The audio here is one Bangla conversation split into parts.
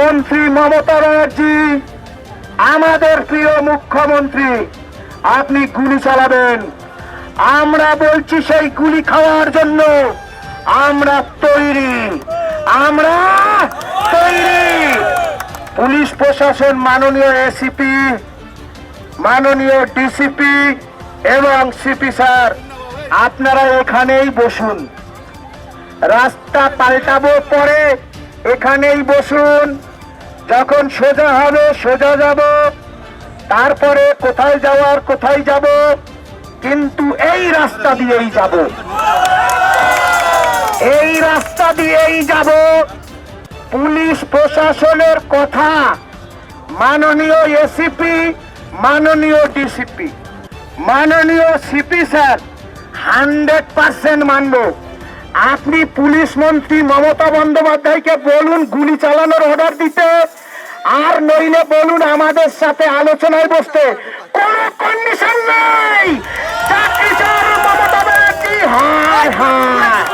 মন্ত্রী মমতা ব্যানার্জি, আমাদের প্রিয় মুখ্যমন্ত্রী, আপনি গুলি চালাবেন। আমরা বলছি সেই গুলি খাওয়ার জন্য আমরা তৈরি, আমরা তৈরি। পুলিশ প্রশাসন, মাননীয় এসিপি, মাননীয় ডিসিপি এবং সিপি স্যার, আপনারা এখানেই বসুন। রাস্তা পাল্টাবো পরে, এখানেই বসুন। যখন সোজা হবে সোজা যাব, তারপরে কোথায় যাওয়ার কোথায় যাব, কিন্তু এই রাস্তা দিয়েই যাব, এই রাস্তা দিয়েই যাব। পুলিশ প্রশাসনের কথা মাননীয় এসিপি, মাননীয় ডিসিপি, মাননীয় সিপি স্যার 100% মানব। আপনি পুলিশ মন্ত্রী মমতা বন্দ্যোপাধ্যায়কে বলুন গুলি চালানোর অর্ডার দিতে, আর নইলে বলুন আমাদের সাথে আলোচনায় বসতে। কোন কন্ডিশন নেই। মমতা ব্যানার্জি, হায় হায়,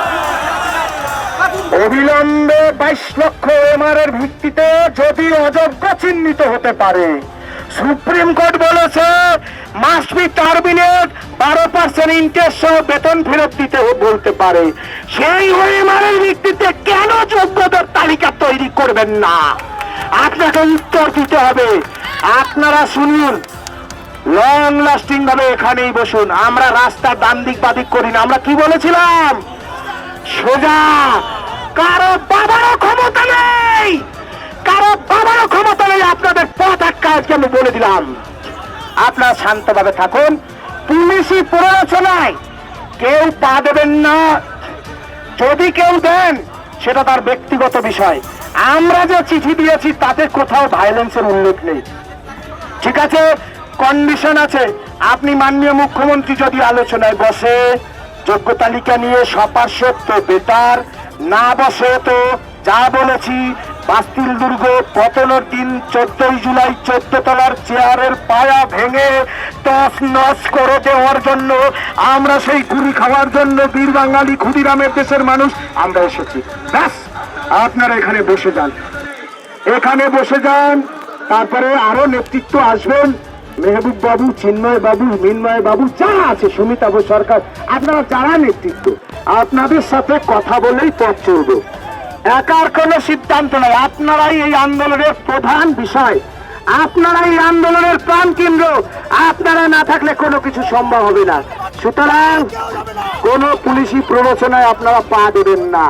অবিলম্বে 22 লক্ষ এমআর এর ভিত্তিতে যদি অযোগ্য চিহ্নিত হতে পারে, সুপ্রিম কোর্ট বলেছে মাস্ট বি টার্মিনেট, 12% ইন্টারেস্ট সহ বেতন ফেরত দিতে বলতে পারে। সেই ওএমআর এর ভিত্তিতে কেন যোগ্যদের তালিকা তৈরি করবেন না? আপনাকে উত্তর দিতে হবে। আপনারা শুনুন, লং লাস্টিং ভাবে এখানেই বসুন। আমরা রাস্তা ডান দিক বাদিক করি না। আমরা কি বলেছিলাম? সোজা। কারো বাবারও ক্ষমতা নেই, কারো বাবারও ক্ষমতা নেই আপনাদের পথ আটকা। আজকে আমি বলে দিলাম, আপনারা শান্তভাবে থাকুন। পুলিশি প্ররোচনায় কেউ পা দেবেন না। যদি কেউ দেন সেটা তার ব্যক্তিগত বিষয়। আমরা যে চিঠি দিয়েছি তাতে কোথাও ভায়োলেন্সের উল্লেখ নেই, ঠিক আছে? কন্ডিশন আছে। আপনি মাননীয় মুখ্যমন্ত্রী যদি আলোচনায় বসে যোগ্য তালিকা নিয়ে সপার্শ্বত বেটার, না বসে তো যা বলেছি, বাস্তিল দুর্গ পতনের দিন 14 জুলাই 14 তলার চেয়ারের পায়া ভেঙে তস নস করে দেওয়ার জন্য, আমরা সেই গুলি খাওয়ার জন্য বীর বাঙালি ক্ষুদিরামের দেশের মানুষ আমরা এসেছি। ব্যাস, আপনারা এখানে বসে যান, এখানে বসে যান। তারপরে আরো নেতৃত্ব আসবেন, মেহবুব বাবু, চিন্ময় বাবু, মিন্ময় বাবু, যারা আছে, সুমিতাভ সরকার, আপনারা যারা নেতৃত্ব, আপনাদের সাথে কথা বলেই পথ চলবে। একার কোনো সিদ্ধান্ত নয়। আপনারাই এই আন্দোলনের প্রধান বিষয়, আপনারাই এই আন্দোলনের প্রাণ কেন্দ্র। আপনারা না থাকলে কোনো কিছু সম্ভব হবে না। সুতরাং কোনো পুলিশি প্ররোচনায় আপনারা পা দেবেন না।